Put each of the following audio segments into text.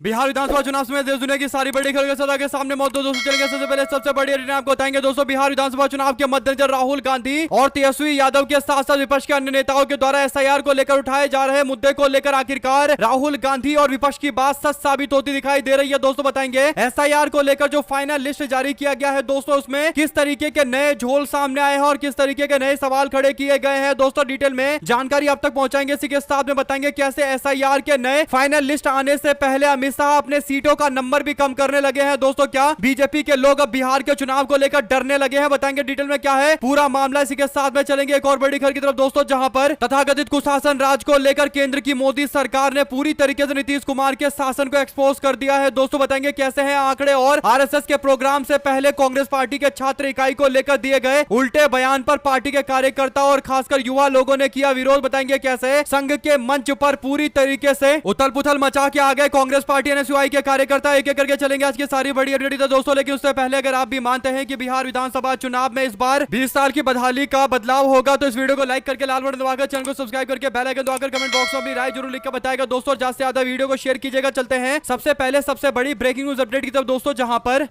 बिहार विधानसभा चुनाव में देश दुनिया की सारी बड़ी खबरें सदा के सामने मौजूद दोस्तों। चलिए सबसे पहले सबसे बड़ी अपडेट आपको बताएंगे दोस्तों। बिहार विधानसभा चुनाव के मद्देनजर राहुल गांधी और तेजस्वी यादव के साथ साथ विपक्ष के अन्य नेताओं के द्वारा एसआईआर को लेकर उठाए जा रहे मुद्दे को लेकर आखिरकार राहुल गांधी और विपक्ष की बात सच साबित होती दिखाई दे रही है। दोस्तों बताएंगे एसआईआर को लेकर जो फाइनल लिस्ट जारी किया गया है दोस्तों, उसमें किस तरीके के नए झोल सामने आए हैं और किस तरीके के नए सवाल खड़े किए गए हैं दोस्तों। डिटेल में जानकारी आप तक पहुंचाएंगे। इसी के साथ में बताएंगे कैसे एसआईआर के नए फाइनल लिस्ट आने से पहले अमित शाह अपने सीटों का नंबर भी कम करने लगे हैं दोस्तों। क्या बीजेपी के लोग अब बिहार के चुनाव को लेकर डरने लगे हैं? बताएंगे डिटेल में क्या है पूरा मामला। इसी के साथ में चलेंगे एक और बड़ी खबर की तरफ दोस्तों, जहां पर तथाकथित कुशासन राज को लेकर केंद्र की मोदी सरकार ने पूरी तरीके से नीतीश कुमार के शासन को एक्सपोज कर दिया है दोस्तों। बताएंगे कैसे हैं आंकड़े और आरएसएस के प्रोग्राम से पहले कांग्रेस पार्टी के छात्र इकाई को लेकर दिए गए उल्टे बयान पर पार्टी के कार्यकर्ता और खासकर युवा लोगों ने किया विरोध। बताएंगे कैसे संघ के मंच पर पूरी तरीके से उथल पुथल मचा के आ गए कांग्रेस पार्टी एनएसयूआई के कार्यकर्ता। एक एक करके चलेंगे आज की सारी बड़ी अपडेट दोस्तों। लेकिन उससे पहले अगर आप भी मानते हैं कि बिहार विधानसभा चुनाव में इस बार 20 साल की बदहाली का बदलाव होगा तो इस वीडियो को लाइक करके लाल बटन दबाकर चैनल को सब्सक्राइब करके बेल आइकन दबाकर कमेंट बॉक्स में अपनी राय जरूर लिखकर बताएगा दोस्तों। ज्यादा से ज्यादा वीडियो को शेयर कीजिएगा। चलते हैं सबसे पहले सबसे बड़ी ब्रेकिंग न्यूज अपडेट की तरफ दोस्तों, जहां पर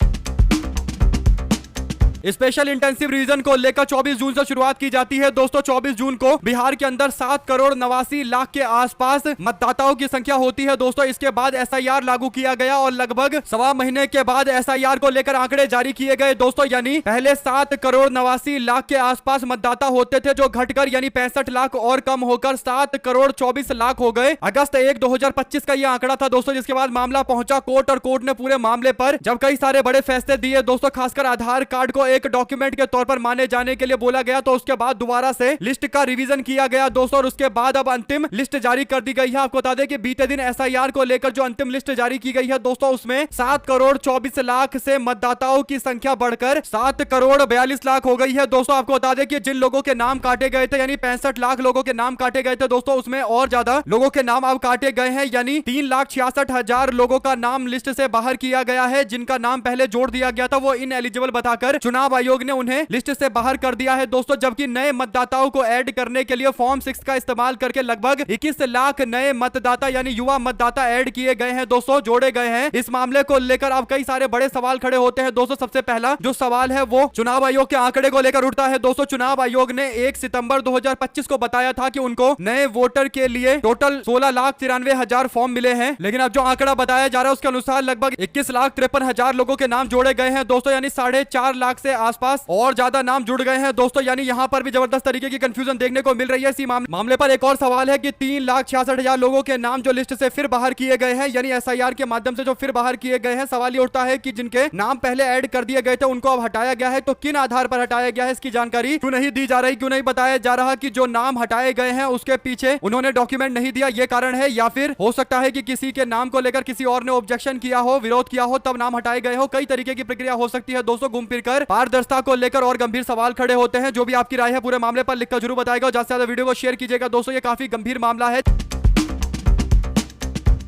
स्पेशल इंटेंसिव रिवीजन को लेकर 24 जून से शुरुआत की जाती है दोस्तों। 24 जून को बिहार के अंदर 7 करोड़ 89 लाख के आसपास मतदाताओं की संख्या होती है दोस्तों। इसके बाद एसआईआर लागू किया गया और लगभग सवा महीने के बाद एसआईआर को लेकर आंकड़े जारी किए गए दोस्तों। यानी पहले 7 करोड़ 89 लाख के आसपास मतदाता होते थे, जो घटकर यानी 65 लाख और कम होकर 7 करोड़ 24 लाख हो गए। अगस्त 1 2025 का यह आंकड़ा था दोस्तों, जिसके बाद मामला पहुंचा कोर्ट और कोर्ट ने पूरे मामले पर जब कई सारे बड़े फैसले दिए दोस्तों, खासकर आधार कार्ड को एक डॉक्यूमेंट के तौर पर माने जाने के लिए बोला गया, तो उसके बाद दोबारा से लिस्ट का रिवीजन किया गया दोस्तों और उसके बाद अब अंतिम लिस्ट जारी कर दी गई है। आपको बता दें कि बीते दिन एसआईआर को लेकर जो अंतिम लिस्ट जारी की गई है दोस्तों, उसमें 7 करोड़ 24 लाख से मतदाताओं की संख्या बढ़कर 7 करोड़ 42 लाख हो गई है दोस्तों। आपको बता दें कि जिन लोगों के नाम काटे गए थे यानी 65 लाख लोगों के नाम काटे गए थे दोस्तों, उसमें और ज्यादा लोगों के नाम अब काटे गए हैं, यानी 3,66,000 लोगों का नाम लिस्ट से बाहर किया गया है। जिनका नाम पहले जोड़ दिया गया था वो इन एलिजिबल बताकर चुनाव आयोग ने उन्हें लिस्ट से बाहर कर दिया है दोस्तों। जबकि नए मतदाताओं को ऐड करने के लिए फॉर्म 6 का इस्तेमाल करके लगभग 21 लाख नए मतदाता यानी युवा मतदाता ऐड किए गए हैं दोस्तों, जोड़े गए हैं। इस मामले को लेकर अब कई सारे बड़े सवाल खड़े होते हैं दोस्तों। सबसे पहला जो सवाल है वो चुनाव आयोग के आंकड़े को लेकर उठता है दोस्तों। चुनाव आयोग ने 1 सितंबर 2025 को बताया था कि उनको नए वोटर के लिए टोटल 16,93,000 फॉर्म मिले हैं, लेकिन अब जो आंकड़ा बताया जा रहा है उसके अनुसार लगभग 21,53,000 लोगों के नाम जोड़े गए हैं दोस्तों, यानी 4.5 लाख से आसपास और ज्यादा नाम जुड़ गए हैं दोस्तों। यानी यहां पर भी जबरदस्त तरीके की कंफ्यूजन देखने को मिल रही है। इसी मामले पर एक और सवाल है कि 3,66,000 लोगों के नाम जो लिस्ट से फिर बाहर किए गए हैं यानी एसआईआर के माध्यम से जो फिर बाहर किए गए हैं, सवाल ये उठता है कि जिनके नाम पहले ऐड कर दिए गए थे उनको अब हटाया गया है, तो किन आधार पर हटाया गया है इसकी जानकारी क्यों नहीं दी जा रही, क्यों नहीं बताया जा रहा कि जो नाम हटाए गए हैं उसके पीछे उन्होंने डॉक्यूमेंट नहीं दिया, ये कारण है, या फिर हो सकता है कि किसी के नाम को लेकर किसी और ने ऑब्जेक्शन किया हो, विरोध किया हो, तब नाम हटाए गए हो। कई तरीके की प्रक्रिया हो सकती है दोस्तों। घूम फिरकर पारदर्शिता को लेकर और गंभीर सवाल खड़े होते हैं। जो भी आपकी राय है पूरे मामले पर लिखकर जरूर बताएगा और ज्यादा से ज्यादा वीडियो को शेयर कीजिएगा दोस्तों। ये काफी गंभीर मामला है।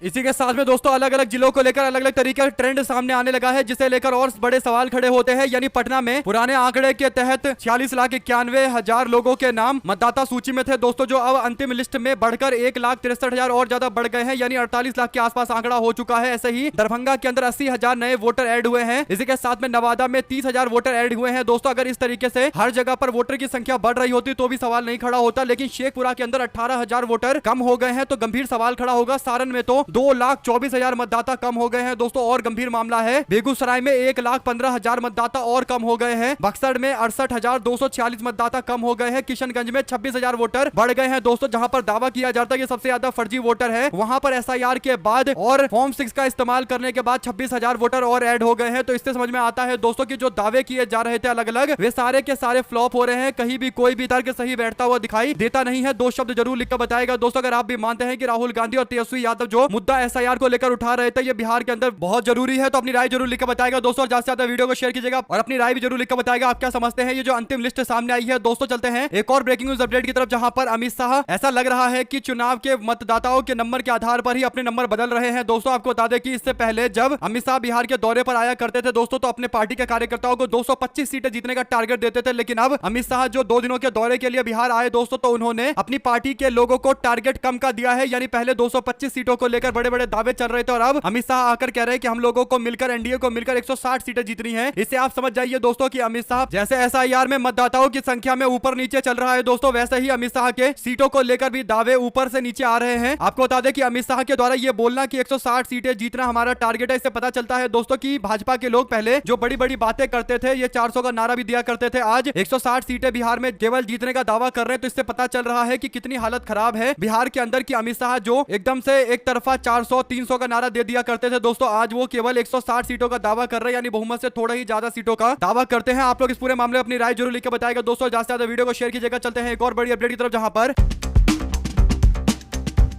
इसी के साथ में दोस्तों अलग अलग जिलों को लेकर अलग अलग तरीके का ट्रेंड सामने आने लगा है, जिसे लेकर और बड़े सवाल खड़े होते हैं। यानी पटना में पुराने आंकड़े के तहत 46,91,000 लोगों के नाम मतदाता सूची में थे दोस्तों, जो अब अंतिम लिस्ट में बढ़कर 1,63,000 और ज्यादा बढ़ गए हैं, यानी 48 लाख के आसपास आंकड़ा हो चुका है। ऐसे ही दरभंगा के अंदर 80,000 नए वोटर ऐड हुए हैं। इसी के साथ में नवादा में 30,000 वोटर ऐड हुए हैं दोस्तों। अगर इस तरीके से हर जगह पर वोटर की संख्या बढ़ रही होती तो भी सवाल नहीं खड़ा होता, लेकिन शेखपुरा के अंदर 18,000 वोटर कम हो गए हैं तो गंभीर सवाल खड़ा होगा। सारण में तो 2,24,000 मतदाता कम हो गए हैं दोस्तों और गंभीर मामला है। बेगूसराय में 1,15,000 मतदाता और कम हो गए हैं। बक्सर में 68,246 मतदाता कम हो गए हैं। किशनगंज में 26,000 वोटर बढ़ गए हैं दोस्तों, जहां पर दावा किया जाता है कि सबसे ज्यादा फर्जी वोटर है। वहां पर एसआईआर के बाद और फॉर्म 6 का इस्तेमाल करने के बाद 26,000 वोटर और ऐड हो गए हैं। तो इससे समझ में आता है दोस्तों कि जो दावे किए जा रहे थे अलग अलग, वे सारे के सारे फ्लॉप हो रहे हैं। कहीं भी कोई भी तर्क सही बैठता हुआ दिखाई देता नहीं है। 2 शब्द जरूर लिखकर बताएगा दोस्तों अगर आप भी मानते हैं कि राहुल गांधी और तेजस्वी यादव जो मुद्दा एसआईआर को लेकर उठा रहे थे ये बिहार के अंदर बहुत जरूरी है, तो अपनी राय जरूर लिखकर बताएगा दोस्तों और ज्यादा से ज्यादा वीडियो को शेयर कीजिएगा और अपनी राय भी जरूर लिखकर बताएगा आप क्या समझते हैं ये जो अंतिम लिस्ट सामने आई है दोस्तों। चलते हैं एक और ब्रेकिंग न्यूज अपडेट की तरफ, जहां पर अमित शाह ऐसा लग रहा है कि चुनाव के मतदाताओं के नंबर के आधार पर ही अपने नंबर बदल रहे हैं दोस्तों। आपको बता दें कि इससे पहले जब अमित शाह बिहार के दौरे पर आया करते थे दोस्तों, तो अपने पार्टी के कार्यकर्ताओं को 225 सीटें जीतने का टारगेट देते थे, लेकिन अब अमित शाह जो 2 दिनों के दौरे के लिए बिहार आए दोस्तों, तो उन्होंने अपनी पार्टी के लोगों को टारगेट कम का दिया है, यानी पहले 225 सीटों को लेकर बड़े बड़े दावे चल रहे थे और अब अमित शाह आकर कह रहे हैं कि हम लोगों को मिलकर एनडीए को मिलकर 160 सीटें जीतनी है। इससे आप समझ जाइए दोस्तों कि अमित शाह जैसे एसआईआर में मतदाताओं की संख्या में ऊपर नीचे चल रहा है दोस्तों, वैसे ही अमित शाह के सीटों को लेकर भी दावे ऊपर से नीचे आ रहे हैं। आपको बता दें कि अमित शाह के द्वारा ये बोलना कि 160 सीटें जीतना हमारा टारगेट है, इससे पता चलता है दोस्तों कि भाजपा के लोग पहले जो बड़ी बड़ी बातें करते थे, ये 400 का नारा भी दिया करते थे, आज 160 सीटें बिहार में केवल जीतने का दावा कर रहे हैं। तो इससे पता चल रहा है कि कितनी हालत खराब है बिहार के अंदर की अमित शाह जो एकदम से एक तरफा 400 300 का नारा दे दिया करते थे दोस्तों, आज वो केवल 160 सीटों का दावा कर रहे हैं, यानी बहुमत से थोड़ा ही ज्यादा सीटों का दावा करते हैं। आप लोग इस पूरे मामले में अपनी राय जरूर लिख के बताएगा दोस्तों। ज्यादा से ज्यादा वीडियो को शेयर कीजिएगा। चलते हैं एक और बड़ी अपडेट की तरफ, जहां पर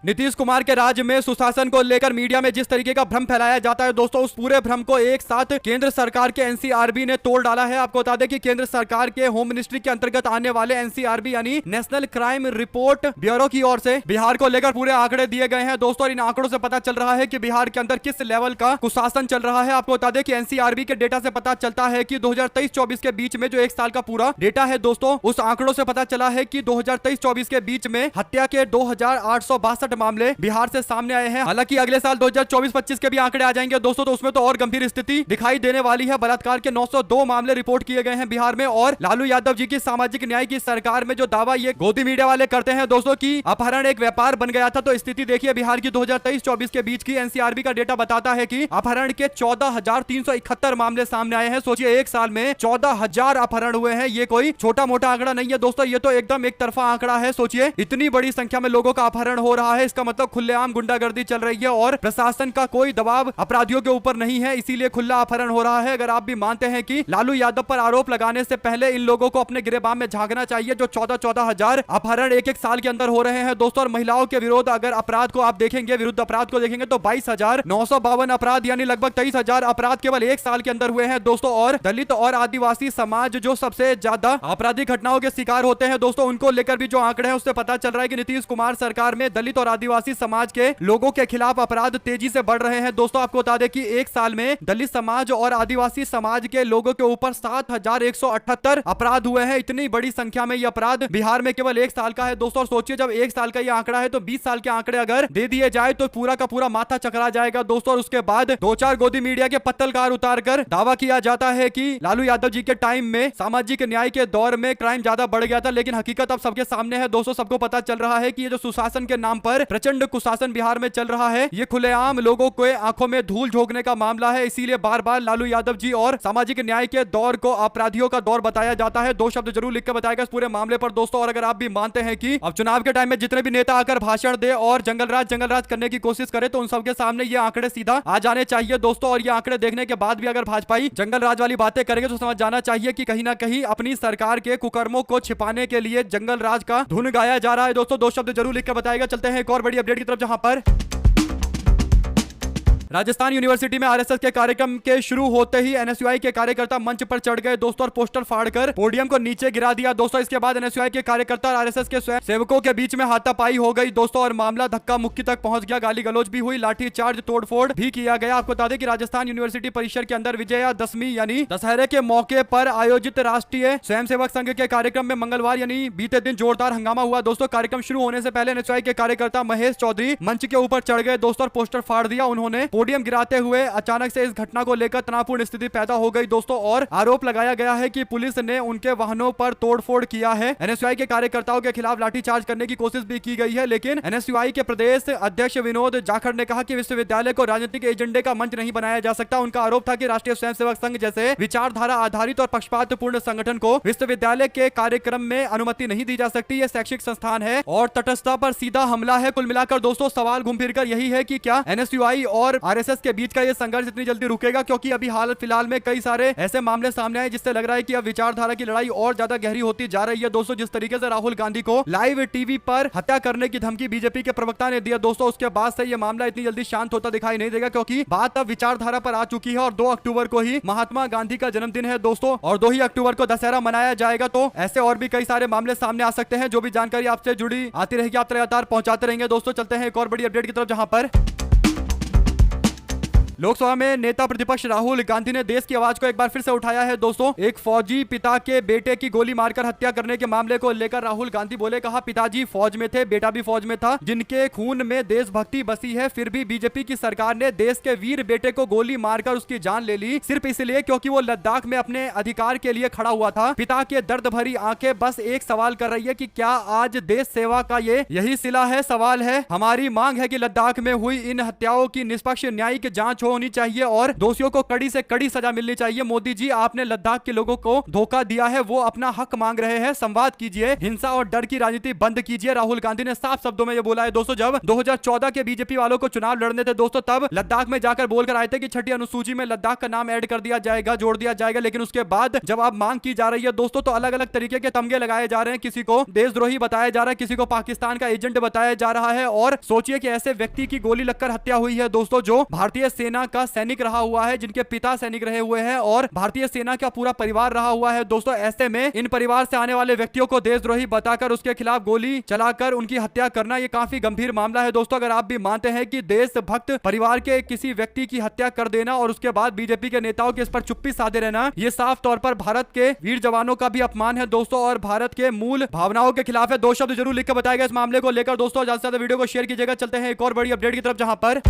नीतीश कुमार के राज्य में सुशासन को लेकर मीडिया में जिस तरीके का भ्रम फैलाया जाता है दोस्तों, उस पूरे भ्रम को एक साथ केंद्र सरकार के एनसीआरबी ने तोड़ डाला है। आपको बता दें कि केंद्र सरकार के होम मिनिस्ट्री के अंतर्गत आने वाले एनसीआरबी यानी नेशनल क्राइम रिपोर्ट ब्यूरो की ओर से बिहार को लेकर पूरे आंकड़े दिए गए हैं दोस्तों। इन आंकड़ों से पता चल रहा है कि बिहार के अंदर किस लेवल का कुशासन चल रहा है। आपको बता दें कि एनसीआरबी के डेटा से पता चलता है कि 2023-24 के बीच में जो एक साल का पूरा डेटा है दोस्तों, उस आंकड़ों से पता चला है कि 2023-24 के बीच में हत्या के 2862 मामले बिहार से सामने आए हैं। हालांकि अगले साल 2024-25 के भी आंकड़े आ जाएंगे दोस्तों, तो उसमें तो और गंभीर स्थिति दिखाई देने वाली है। बलात्कार के 902 मामले रिपोर्ट किए गए हैं बिहार में। और लालू यादव जी की सामाजिक न्याय की सरकार में जो दावा ये गोदी मीडिया वाले करते हैं दोस्तों कि अपहरण एक व्यापार बन गया था, तो स्थिति देखिए बिहार की 2023-24 के बीच की एनसीआरबी का डेटा बताता है कि अपहरण के 14,371 मामले सामने आए हैं। सोचिए एक साल में 14,000 अपहरण हुए हैं। ये कोई छोटा मोटा आंकड़ा नहीं है दोस्तों, ये तो एकदम एक तरफा आंकड़ा है। सोचिए इतनी बड़ी संख्या में लोगों का अपहरण हो रहा है, इसका मतलब खुलेआम गुंडागर्दी चल रही है और प्रशासन का कोई दबाव अपराधियों के ऊपर नहीं है, इसीलिए खुला अपहरण हो रहा है। अगर आप भी मानते हैं कि लालू यादव पर आरोप लगाने से पहले इन लोगों को अपने गिरेबान में झांकना चाहिए। जो 14,000 अपहरण एक साल के अंदर हो रहे हैं दोस्तों, और महिलाओं के विरोध अगर अपराध को आप देखेंगे, विरुद्ध अपराध को देखेंगे तो 22,952 अपराध यानी लगभग 23,000 अपराध केवल एक साल के अंदर हुए हैं दोस्तों। और दलित और आदिवासी समाज जो सबसे ज्यादा आपराधिक घटनाओं के शिकार होते हैं दोस्तों, उनको लेकर भी जो आंकड़े हैं उससे पता चल रहा है कि नीतीश कुमार सरकार में दलित और आदिवासी समाज के लोगों के खिलाफ अपराध तेजी से बढ़ रहे हैं दोस्तों। आपको बता दें कि एक साल में दलित समाज और आदिवासी समाज के लोगों के ऊपर 7,178 अपराध हुए हैं। इतनी बड़ी संख्या में ये अपराध बिहार में केवल एक साल का है दोस्तों। और सोचिए जब एक साल का ये आंकड़ा है तो 20 साल के आंकड़े अगर दे दिए जाए तो पूरा का पूरा माथा चकरा जाएगा दोस्तों। और उसके बाद 2-4 गोदी मीडिया के पत्तलकार उतारकर दावा किया जाता है कि लालू यादव जी के टाइम में सामाजिक न्याय के दौर में क्राइम ज्यादा बढ़ गया था, लेकिन हकीकत अब सबके सामने है दोस्तों। सबको पता चल रहा है कि ये जो सुशासन के नाम पर प्रचंड कुशासन बिहार में चल रहा है, ये खुलेआम लोगों को आंखों में धूल झोंकने का मामला है। इसीलिए बार बार लालू यादव जी और सामाजिक न्याय के दौर को अपराधियों का दौर बताया जाता है। 2 शब्द जरूर लिख कर बताएगा इस पूरे मामले पर दोस्तों। और अगर आप भी मानते हैं कि अब चुनाव के टाइम में जितने भी नेता आकर भाषण दे और जंगल राज करने की कोशिश करे, तो उन सबके सामने ये आंकड़े सीधा आ जाने चाहिए दोस्तों। और ये आंकड़े देखने के बाद भी अगर भाजपाई जंगल राज वाली बातें करेंगे तो समझ जाना चाहिए कि कहीं ना कहीं अपनी सरकार के कुकर्मों को छिपाने के लिए जंगल राज का धुन गाया जा रहा है दोस्तों। 2 शब्द जरूर लिख कर बताएगा। चलते हैं एक और बड़ी अपडेट की तरफ, जहां पर राजस्थान यूनिवर्सिटी में आरएसएस के कार्यक्रम के शुरू होते ही एनएसयूआई के कार्यकर्ता मंच पर चढ़ गए दोस्तों और पोस्टर फाड़कर पोडियम को नीचे गिरा दिया दोस्तों। इसके बाद एनएसयूआई के कार्यकर्ता और आरएसएस के स्वयं सेवकों के बीच में हाथापाई हो गई दोस्तों और मामला धक्का मुक्की तक पहुंच गया। गाली गलौज भी हुई, लाठी चार्ज तोड़फोड़ भी किया गया। आपको बता दें कि राजस्थान यूनिवर्सिटी परिसर के अंदर विजयादशमी यानी दशहरे के मौके पर आयोजित राष्ट्रीय स्वयंसेवक संघ के कार्यक्रम में मंगलवार यानी बीते दिन जोरदार हंगामा हुआ दोस्तों। कार्यक्रम शुरू होने से पहले एनएसयूआई के कार्यकर्ता महेश चौधरी मंच के ऊपर चढ़ गए दोस्तों और पोस्टर फाड़ दिया। उन्होंने पोडियम गिराते हुए अचानक से इस घटना को लेकर तनावपूर्ण स्थिति पैदा हो गई दोस्तों और आरोप लगाया गया है कि पुलिस ने उनके वाहनों पर तोड़फोड़ किया है। एनएसयूआई के कार्यकर्ताओं के खिलाफ लाठीचार्ज करने की कोशिश भी की गई है, लेकिन एनएसयूआई के प्रदेश अध्यक्ष विनोद जाखड़ ने कहा कि विश्वविद्यालय को राजनीतिक एजेंडे का मंच नहीं बनाया जा सकता। उनका आरोप था कि राष्ट्रीय स्वयंसेवक संघ जैसे विचारधारा आधारित और पक्षपातपूर्ण संगठन को विश्वविद्यालय के कार्यक्रम में अनुमति नहीं दी जा सकती। यह शैक्षिक संस्थान है और तटस्थता पर सीधा हमला है। कुल मिलाकर दोस्तों सवाल घूम फिर कर यही है कि क्या एनएसयूआई और आरएसएस के बीच का यह संघर्ष इतनी जल्दी रुकेगा, क्योंकि अभी हाल फिलहाल में कई सारे ऐसे मामले सामने आए जिससे लग रहा है कि अब विचारधारा की लड़ाई और ज्यादा गहरी होती जा रही है दोस्तों। जिस तरीके से राहुल गांधी को लाइव टीवी पर हत्या करने की धमकी बीजेपी के प्रवक्ता ने दिया दोस्तों, उसके बाद से यह मामला इतनी जल्दी शांत होता दिखाई नहीं देगा, क्योंकि बात अब विचारधारा पर आ चुकी है। और 2 अक्टूबर को ही महात्मा गांधी का जन्मदिन है दोस्तों और 2 ही अक्टूबर को दशहरा मनाया जाएगा। तो ऐसे और भी कई सारे मामले सामने आ सकते हैं। जो भी जानकारी आपसे जुड़ी आती रहेगी आप लगातार पहुंचाते रहेंगे दोस्तों। चलते हैं एक और बड़ी अपडेट की तरफ, जहां पर लोकसभा में नेता प्रतिपक्ष राहुल गांधी ने देश की आवाज को एक बार फिर से उठाया है दोस्तों। एक फौजी पिता के बेटे की गोली मारकर हत्या करने के मामले को लेकर राहुल गांधी बोले, कहा पिताजी फौज में थे, बेटा भी फौज में था, जिनके खून में देशभक्ति बसी है, फिर भी बीजेपी की सरकार ने देश के वीर बेटे को गोली मारकर उसकी जान ले ली, सिर्फ इसलिए क्योंकि वो लद्दाख में अपने अधिकार के लिए खड़ा हुआ था। पिता के दर्द भरी आंखें बस एक सवाल कर रही है कि क्या आज देश सेवा का ये यही सिला है। सवाल है, हमारी मांग है कि लद्दाख में हुई इन हत्याओं की निष्पक्ष न्यायिक जांच होनी चाहिए और दोषियों को कड़ी से कड़ी सजा मिलनी चाहिए। मोदी जी, आपने लद्दाख के लोगों को धोखा दिया है, वो अपना हक मांग रहे हैं, संवाद कीजिए, हिंसा और डर की राजनीति बंद कीजिए। राहुल गांधी ने साफ शब्दों में ये बोला है दोस्तों। जब 2014 के बीजेपी वालों को चुनाव लड़ने थे दोस्तों, तब लद्दाख में जाकर बोलकर आए थे कि छठी अनुसूची में लद्दाख का नाम ऐड कर दिया जाएगा, जोड़ दिया जाएगा। लेकिन उसके बाद जब आप मांग की जा रही है दोस्तों, तो अलग अलग तरीके के तमगे लगाए जा रहे हैं। किसी को देशद्रोही बताया जा रहा है, किसी को पाकिस्तान का एजेंट बताया जा रहा है। और सोचिए कि ऐसे व्यक्ति की गोली लगकर हत्या हुई है दोस्तों, जो भारतीय सेना का सैनिक रहा हुआ है, जिनके पिता सैनिक रहे हुए हैं और भारतीय सेना का पूरा परिवार रहा हुआ है दोस्तों। ऐसे में इन परिवार से आने वाले व्यक्तियों को देशद्रोही बताकर उसके खिलाफ गोली चलाकर उनकी हत्या करना, यह काफी गंभीर मामला है दोस्तों। अगर आप भी मानते हैं कि देशभक्त परिवार के किसी व्यक्ति की हत्या कर देना और उसके बाद बीजेपी के नेताओं के इस पर चुप्पी साधे रहना, यह साफ तौर पर भारत के वीर जवानों का भी अपमान है दोस्तों और भारत के मूल भावनाओं के खिलाफ है। 2 शब्द जरूर लिख कर बताएगा इस मामले को लेकर दोस्तों। ज्यादा से ज्यादा वीडियो को शेयर कीजिएगा। चलते हैं एक और बड़ी अपडेट की तरफ, जहां पर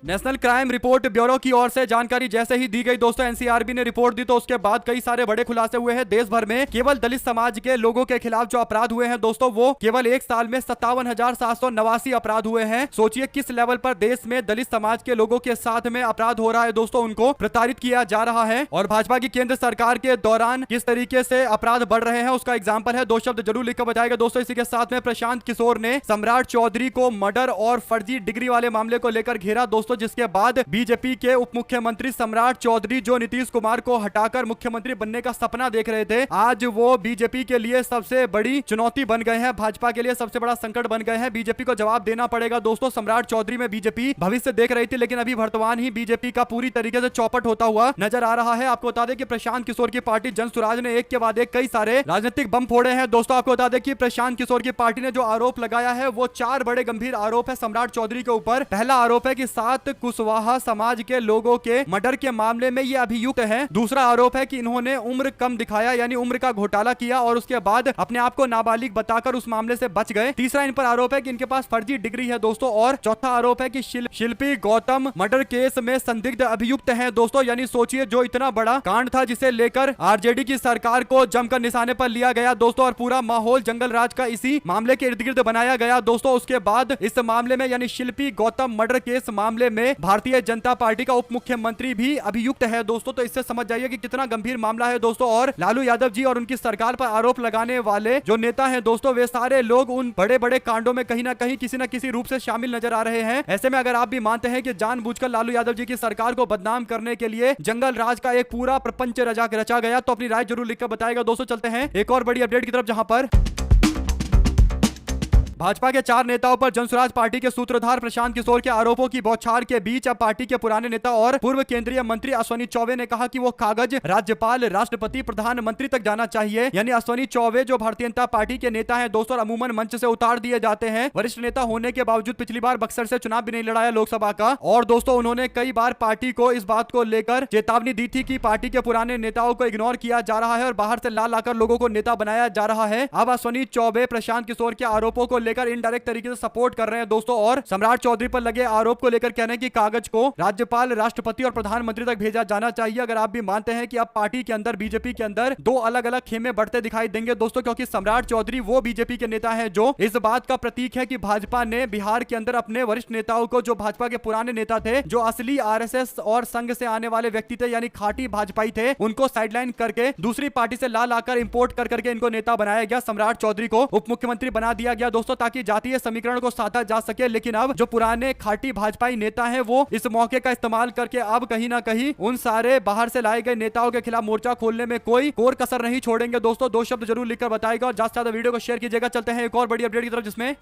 नेशनल क्राइम रिपोर्ट ब्यूरो की ओर से जानकारी जैसे ही दी गई दोस्तों, एनसीआरबी ने रिपोर्ट दी, तो उसके बाद कई सारे बड़े खुलासे हुए हैं। देश भर में केवल दलित समाज के लोगों के खिलाफ जो अपराध हुए हैं दोस्तों, वो केवल एक साल में 57,789 अपराध हुए हैं। सोचिए किस लेवल पर देश में दलित समाज के लोगों के साथ में अपराध हो रहा है दोस्तों, उनको प्रताड़ित किया जा रहा है। और भाजपा की केंद्र सरकार के दौरान किस तरीके से अपराध बढ़ रहे हैं उसका एग्जाम्पल है। 2 शब्द जरूर लिखकर बताएगा दोस्तों। इसी के साथ में प्रशांत किशोर ने सम्राट चौधरी को मर्डर और फर्जी डिग्री वाले मामले को लेकर घेरा दोस्तों, जिसके बाद बीजेपी के उप मुख्यमंत्री सम्राट चौधरी, जो नीतीश कुमार को हटाकर मुख्यमंत्री बनने का सपना देख रहे थे, आज वो बीजेपी के लिए सबसे बड़ी चुनौती बन गए हैं, भाजपा के लिए सबसे बड़ा संकट बन गए हैं। बीजेपी को जवाब देना पड़ेगा दोस्तों। सम्राट चौधरी में बीजेपी भविष्य देख रही थी, लेकिन अभी वर्तमान ही बीजेपी का पूरी तरीके से चौपट होता हुआ नजर आ रहा है। आपको बता दें कि प्रशांत किशोर की पार्टी जन स्वराज ने एक के बाद एक कई सारे राजनीतिक बम फोड़े हैं दोस्तों। आपको बता दें कि प्रशांत किशोर की पार्टी ने जो आरोप लगाया है, वो 4 बड़े गंभीर आरोप है सम्राट चौधरी के ऊपर। पहला आरोप है कि 7 कुशवाहा समाज के लोगों के मर्डर के मामले में ये अभियुक्त है। दूसरा आरोप है कि इन्होंने उम्र कम दिखाया, यानी उम्र का घोटाला किया और उसके बाद अपने आप को नाबालिग बताकर उस मामले से बच गए। तीसरा इन पर आरोप है कि इनके पास फर्जी डिग्री है दोस्तों। और चौथा आरोप है कि शिल्पी गौतम मर्डर केस में संदिग्ध अभियुक्त है दोस्तों। यानी सोचिए, जो इतना बड़ा कांड था जिसे लेकर आरजेडी की सरकार को जमकर निशाने पर लिया गया दोस्तों, और पूरा माहौल जंगल राज का इसी मामले के इर्द गिर्द बनाया गया दोस्तों। उसके बाद इस मामले में, यानी शिल्पी गौतम मर्डर केस मामले में, भारतीय जनता पार्टी का उप मुख्यमंत्री भी अभियुक्त है दोस्तों। तो इससे समझ जाइए कि कितना गंभीर मामला है दोस्तों। और लालू यादव जी और उनकी सरकार पर आरोप लगाने वाले जो नेता हैं दोस्तों, वे सारे लोग उन बड़े बड़े कांडों में कहीं ना कहीं किसी न किसी रूप से शामिल नजर आ रहे हैं। ऐसे में अगर आप भी मानते हैं कि जानबूझकर लालू यादव जी की सरकार को बदनाम करने के लिए जंगल राज का एक पूरा प्रपंच रचा गया, तो अपनी राय जरूर लिखकर बताएगा दोस्तों। चलते हैं एक और बड़ी अपडेट की तरफ, जहां पर भाजपा के 4 नेताओं पर जनसुराज पार्टी के सूत्रधार प्रशांत किशोर के आरोपों की बौछार के बीच अब पार्टी के पुराने नेता और पूर्व केंद्रीय मंत्री अश्विनी चौबे ने कहा कि वो कागज राज्यपाल, राष्ट्रपति, प्रधानमंत्री तक जाना चाहिए। यानी अश्विनी चौबे जो भारतीय जनता पार्टी के नेता हैं दोस्तों, और अमूमन मंच से उतार दिए जाते हैं। वरिष्ठ नेता होने के बावजूद पिछली बार बक्सर से चुनाव भी नहीं लड़ाया लोकसभा का। और दोस्तों, उन्होंने कई बार पार्टी को इस बात को लेकर चेतावनी दी थी कि पार्टी के पुराने नेताओं को इग्नोर किया जा रहा है और बाहर से ला लाकर लोगों को नेता बनाया जा रहा है। अब अश्विनी चौबे प्रशांत किशोर के आरोपों को लेकर इनडायरेक्ट तरीके से सपोर्ट कर रहे हैं दोस्तों। और सम्राट चौधरी पर लगे आरोप को लेकर कह रहे हैं कि कागज को राज्यपाल, राष्ट्रपति और प्रधानमंत्री तक भेजा जाना चाहिए। अगर आप भी मानते हैं कि अब पार्टी के अंदर, बीजेपी के अंदर 2 अलग अलग खेमे बढ़ते दिखाई देंगे दोस्तों, क्योंकि सम्राट चौधरी वो बीजेपी के नेता है जो इस बात का प्रतीक है कि भाजपा ने बिहार के अंदर अपने वरिष्ठ नेताओं को, जो भाजपा के पुराने नेता थे, जो असली आरएसएस और संघ से आने वाले व्यक्ति थे, यानी खाटी भाजपाई थे, उनको साइडलाइन करके दूसरी पार्टी से ला लाकर इंपोर्ट कर करके इनको नेता बनाया गया। सम्राट चौधरी को उप मुख्यमंत्री बना दिया गया दोस्तों, ताकि जातीय समीकरण को साधा जा सके। लेकिन अब जो पुराने खाटी भाजपाई नेता हैं, वो इस मौके का इस्तेमाल करके अब कहीं ना कहीं उन सारे बाहर से लाए गए नेताओं के खिलाफ मोर्चा खोलने में कोई कोर कसर नहीं छोड़ेंगे दोस्तों। 2 शब्द जरूर लिखकर बताएगा और ज्यादा से ज्यादा वीडियो को शेयर कीजिएगा। चलते हैं एक और बड़ी अपडेट की तरफ, जिसमें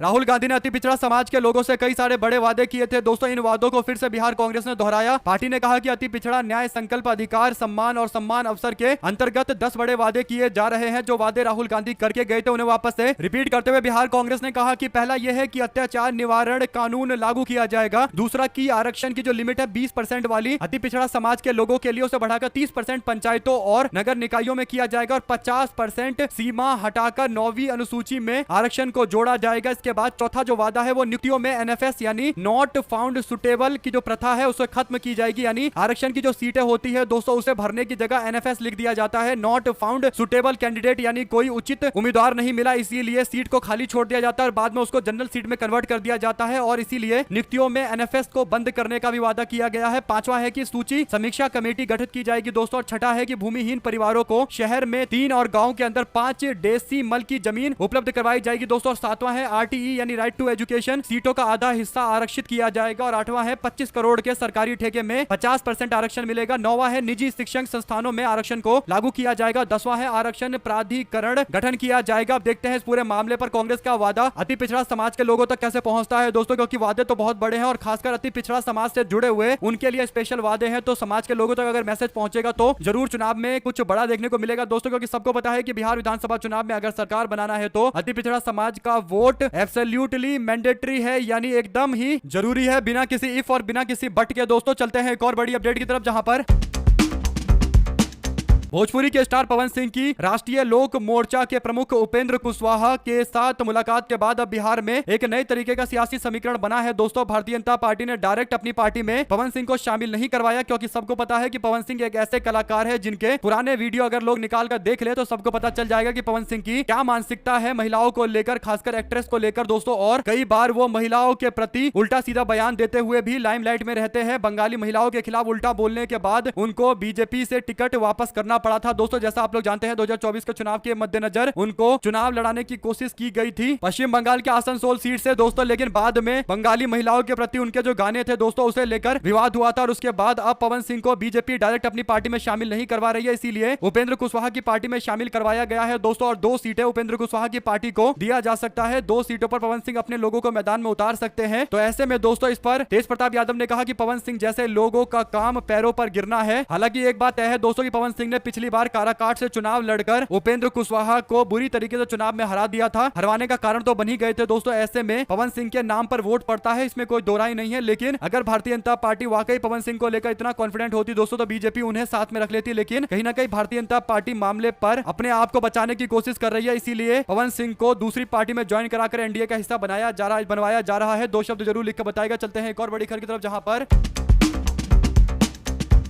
राहुल गांधी ने अति पिछड़ा समाज के लोगों से कई सारे बड़े वादे किए थे दोस्तों। इन वादों को फिर से बिहार कांग्रेस ने दोहराया। पार्टी ने कहा कि अति पिछड़ा न्याय, संकल्प, अधिकार, सम्मान और सम्मान अवसर के अंतर्गत 10 बड़े वादे किए जा रहे हैं। जो वादे राहुल गांधी करके गए थे उन्हें वापस से रिपीट करते हुए बिहार कांग्रेस ने कहा कि पहला यह है कि अत्याचार निवारण कानून लागू किया जाएगा। दूसरा कि आरक्षण की जो लिमिट है 20% वाली अति पिछड़ा समाज के लोगों के लिए उसे बढ़ाकर 30% पंचायतों और नगर निकायों में किया जाएगा और 50% सीमा हटाकर 9वीं अनुसूची में आरक्षण को जोड़ा जाएगा। इसके बाद चौथा जो वादा है वो नियुक्तियों में एनएफएस यानी नॉट फाउंड सुटेबल की जो प्रथा है उसे खत्म की जाएगी। यानी आरक्षण की जो सीटें होती है दोस्तों उसे भरने की जगह एनएफएस लिख दिया जाता है, नॉट फाउंड सुटेबल कैंडिडेट, यानी कोई उचित उम्मीदवार नहीं मिला इसीलिए सीट को खाली छोड़ दिया जाता है और बाद में उसको जनरल सीट में कन्वर्ट कर दिया जाता है और इसीलिए नियुक्तियों में एनएफएस को बंद करने का भी वादा किया गया है। पांचवा है कि सूची समीक्षा कमेटी गठित की जाएगी दोस्तों। और छठा है कि भूमिहीन परिवारों को शहर में 3 और गांव के अंदर 5 डेसीमल की जमीन उपलब्ध करवाई जाएगी दोस्तों। और सातवां है आरटीई यानी राइट टू एजुकेशन, सीटों का आधा हिस्सा आरक्षित किया जाएगा। और आठवां है 25 करोड़ के सरकारी ठेके में 50% आरक्षण मिलेगा। नौवां है निजी शिक्षण संस्थानों में आरक्षण को लागू किया जाएगा। 10वां है आरक्षण प्राधिकरण गठन किया जाएगा। अब देखते हैं इस पूरे मामले पर कांग्रेस का वादा अति पिछड़ा समाज के लोगों तक कैसे पहुंचता है दोस्तों, क्योंकि वादे तो बहुत बड़े हैं और खासकर अति पिछड़ा समाज से जुड़े हुए उनके लिए स्पेशल वादे हैं। तो समाज के लोगों तक अगर मैसेज पहुंचेगा तो जरूर चुनाव में कुछ बड़ा देखने को मिलेगा दोस्तों, क्योंकि सबको पता है कि बिहार विधानसभा चुनाव में अगर सरकार बनाना है तो अति पिछड़ा समाज का वोट एब्सोल्युटली मैंडेटरी है, यानी एकदम ही जरूरी है, बिना किसी इफ और बिना किसी बट के। दोस्तों चलते हैं एक और बड़ी अपडेट की तरफ, जहां पर भोजपुरी के स्टार पवन सिंह की राष्ट्रीय लोक मोर्चा के प्रमुख उपेंद्र कुशवाहा के साथ मुलाकात के बाद अब बिहार में एक नए तरीके का सियासी समीकरण बना है दोस्तों। भारतीय जनता पार्टी ने डायरेक्ट अपनी पार्टी में पवन सिंह को शामिल नहीं करवाया, क्योंकि सबको पता है कि पवन सिंह एक ऐसे कलाकार है जिनके पुराने वीडियो अगर लोग निकाल कर देख ले तो सबको पता चल जाएगा कि पवन सिंह की क्या मानसिकता है महिलाओं को लेकर, खासकर एक्ट्रेस को लेकर दोस्तों। और कई बार वो महिलाओं के प्रति उल्टा सीधा बयान देते हुए भी लाइमलाइट में रहते हैं। बंगाली महिलाओं के खिलाफ उल्टा बोलने के बाद उनको बीजेपी से टिकट वापस करना पड़ा था दोस्तों। जैसा आप लोग जानते हैं 2024 के चुनाव के मद्देनजर उनको चुनाव लड़ाने की कोशिश की गई थी पश्चिम बंगाल के आसनसोल सीट से दोस्तों, लेकिन बाद में बंगाली महिलाओं के प्रति उनके जो गाने थे दोस्तों उसे लेकर विवाद हुआ था और उसके बाद अब पवन सिंह को बीजेपी डायरेक्ट अपनी पार्टी में शामिल नहीं करवा रही है, इसीलिए उपेंद्र कुशवाहा की पार्टी में शामिल करवाया गया है दोस्तों। और 2 सीटें उपेंद्र कुशवाहा की पार्टी को दिया जा सकता है, 2 सीटों पर पवन सिंह अपने लोगों को मैदान में उतार सकते हैं। तो ऐसे में दोस्तों इस पर तेज प्रताप यादव ने कहा कि पवन सिंह जैसे लोगों का काम पैरों पर गिरना है। हालांकि एक बात तय है दोस्तों कि पवन सिंह ने पिछली बार काराकाट से चुनाव लड़कर उपेंद्र कुशवाहा को बुरी तरीके से चुनाव में हरा दिया था। हरवाने का कारण तो बन ही गए थे दोस्तों। ऐसे में पवन सिंह के नाम पर वोट पड़ता है, इसमें कोई दो राय नहीं है। लेकिन अगर भारतीय जनता पार्टी वाकई पवन सिंह को लेकर इतना कॉन्फिडेंट होती दोस्तों तो बीजेपी उन्हें साथ में रख लेती, लेकिन कहीं ना कहीं भारतीय जनता पार्टी मामले पर अपने आप को बचाने की कोशिश कर रही है, इसीलिए पवन सिंह को दूसरी पार्टी में ज्वाइन कराकर एनडीए का हिस्सा बनवाया जा रहा है। 2 शब्द जरूर लिख कर बताएगा। चलते हैं एक और बड़ी खबर की तरफ, जहां पर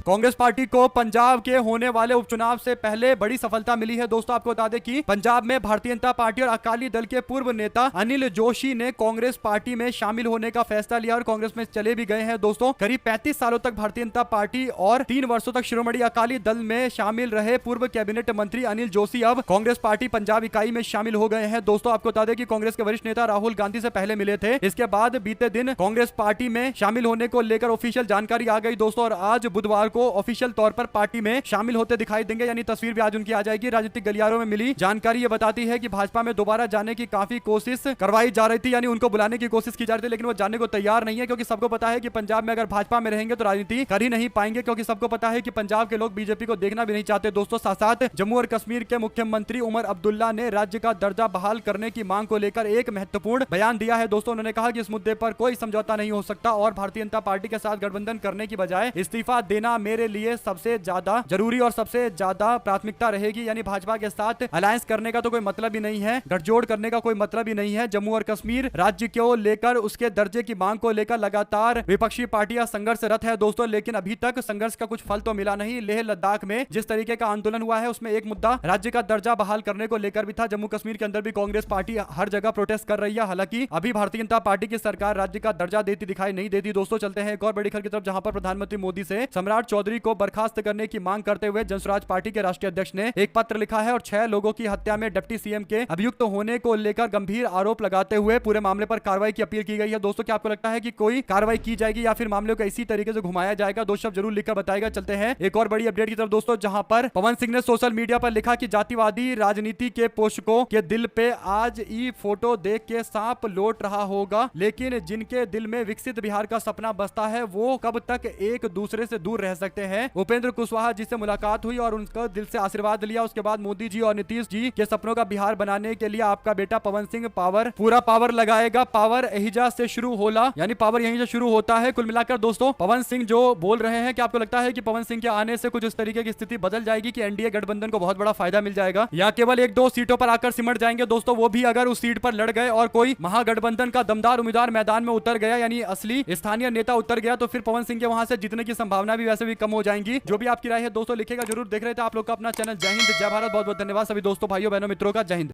कांग्रेस पार्टी को पंजाब के होने वाले उपचुनाव से पहले बड़ी सफलता मिली है दोस्तों। आपको बता दें कि पंजाब में भारतीय जनता पार्टी और अकाली दल के पूर्व नेता अनिल जोशी ने कांग्रेस पार्टी में शामिल होने का फैसला लिया और कांग्रेस में चले भी गए हैं दोस्तों। करीब 35 सालों तक भारतीय जनता पार्टी और 3 वर्षों तक शिरोमणि अकाली दल में शामिल रहे पूर्व कैबिनेट मंत्री अनिल जोशी अब कांग्रेस पार्टी पंजाब इकाई में शामिल हो गए हैं दोस्तों। आपको बता दें कि कांग्रेस के वरिष्ठ नेता राहुल गांधी से पहले मिले थे, इसके बाद बीते दिन कांग्रेस पार्टी में शामिल होने को लेकर ऑफिशियल जानकारी आ गई दोस्तों। और आज बुधवार को ऑफिशियल तौर पर पार्टी में शामिल होते दिखाई देंगे, यानी तस्वीर भी आज उनकी आ जाएगी। राजनीतिक गलियारों में मिली जानकारी ये बताती है कि भाजपा में दोबारा जाने की काफी कोशिश करवाई जा रही थी, यानी उनको बुलाने की कोशिश की जा रही थी, लेकिन वो जाने को तैयार नहीं है, क्योंकि सबको पता है कि पंजाब में अगर भाजपा में रहेंगे तो राजनीति कर ही नहीं पाएंगे, क्योंकि सबको पता है कि पंजाब के लोग बीजेपी को देखना भी नहीं चाहते दोस्तों। साथ साथ जम्मू और कश्मीर के मुख्यमंत्री उमर अब्दुल्ला ने राज्य का दर्जा बहाल करने की मांग को लेकर एक महत्वपूर्ण बयान दिया है दोस्तों। उन्होंने कहा कि इस मुद्दे पर कोई समझौता नहीं हो सकता और भारतीय जनता पार्टी के साथ गठबंधन करने की बजाय इस्तीफा देना मेरे लिए सबसे ज्यादा जरूरी और सबसे ज्यादा प्राथमिकता रहेगी, यानी भाजपा के साथ अलायंस करने का तो कोई मतलब ही नहीं है, गठजोड़ करने का कोई मतलब ही नहीं है। जम्मू और कश्मीर राज्य को लेकर उसके दर्जे की मांग को लेकर लगातार विपक्षी पार्टियां संघर्षरत है दोस्तों, लेकिन अभी तक संघर्ष का कुछ फल तो मिला नहीं। लेह लद्दाख में जिस तरीके का आंदोलन हुआ है उसमें एक मुद्दा राज्य का दर्जा बहाल करने को लेकर भी था। जम्मू कश्मीर के अंदर भी कांग्रेस पार्टी हर जगह प्रोटेस्ट कर रही है। हालांकि अभी भारतीय जनता पार्टी की सरकार राज्य का दर्जा देती दिखाई नहीं देती दोस्तों। चलते हैं एक और बड़ी खबर की तरफ, जहां पर प्रधानमंत्री मोदी से सम्राट चौधरी को बर्खास्त करने की मांग करते हुए जनसुराज पार्टी के राष्ट्रीय अध्यक्ष ने एक पत्र लिखा है और 6 लोगों की हत्या में डिप्टी सीएम के अभियुक्त होने को लेकर गंभीर आरोप लगाते हुए पूरे मामले पर कार्रवाई की अपील की गई है। दोस्तों क्या आपको लगता है कि कोई कार्रवाई की जाएगी या फिर मामले को इसी तरीके से घुमाया जाएगा? दोस्तों शब्द जरूर लिखकर बताएगा। चलते हैं एक और बड़ी अपडेट की तरफ दोस्तों, जहां पर पवन सिंह ने सोशल मीडिया पर लिखा कि जातिवादी राजनीति के पोषकों के दिल पे आज ई फोटो देख के सांप लौट रहा होगा, लेकिन जिनके दिल में विकसित बिहार का सपना बसता है वो कब तक एक दूसरे से दूर रह सकते हैं। उपेंद्र कुशवाहा जी से मुलाकात हुई और उनका दिल से आशीर्वाद लिया। उसके बाद मोदी जी और नीतीश जी के सपनों का बिहार बनाने के लिए आपका बेटा पवन सिंह पूरा पावर लगाएगा। पावर एहिजा से शुरू होला, यानी पावर यहीं से शुरू होता है। कुल मिलाकर दोस्तों पवन सिंह जो बोल रहे हैं कि आपको लगता है कि पवन सिंह के आने से कुछ इस तरीके की स्थिति बदल जाएगी कि एनडीए गठबंधन को बहुत बड़ा फायदा मिल जाएगा, या केवल 1-2 सीटों पर आकर सिमट जाएंगे? दोस्तों वो भी अगर उस सीट पर लड़ गए और कोई महागठबंधन का दमदार उम्मीदवार मैदान में उतर गया, यानी असली स्थानीय नेता उतर गया, तो फिर पवन सिंह के वहां से जीतने की संभावना भी वैसे भी कम हो जाएंगी। जो भी आपकी राय है दोस्तों लिखेगा जरूर। देख रहे थे आप लोग का अपना चैनल जय हिंद जय भारत। बहुत बहुत धन्यवाद सभी दोस्तों, भाइयों बहनों, मित्रों का। जय हिंद।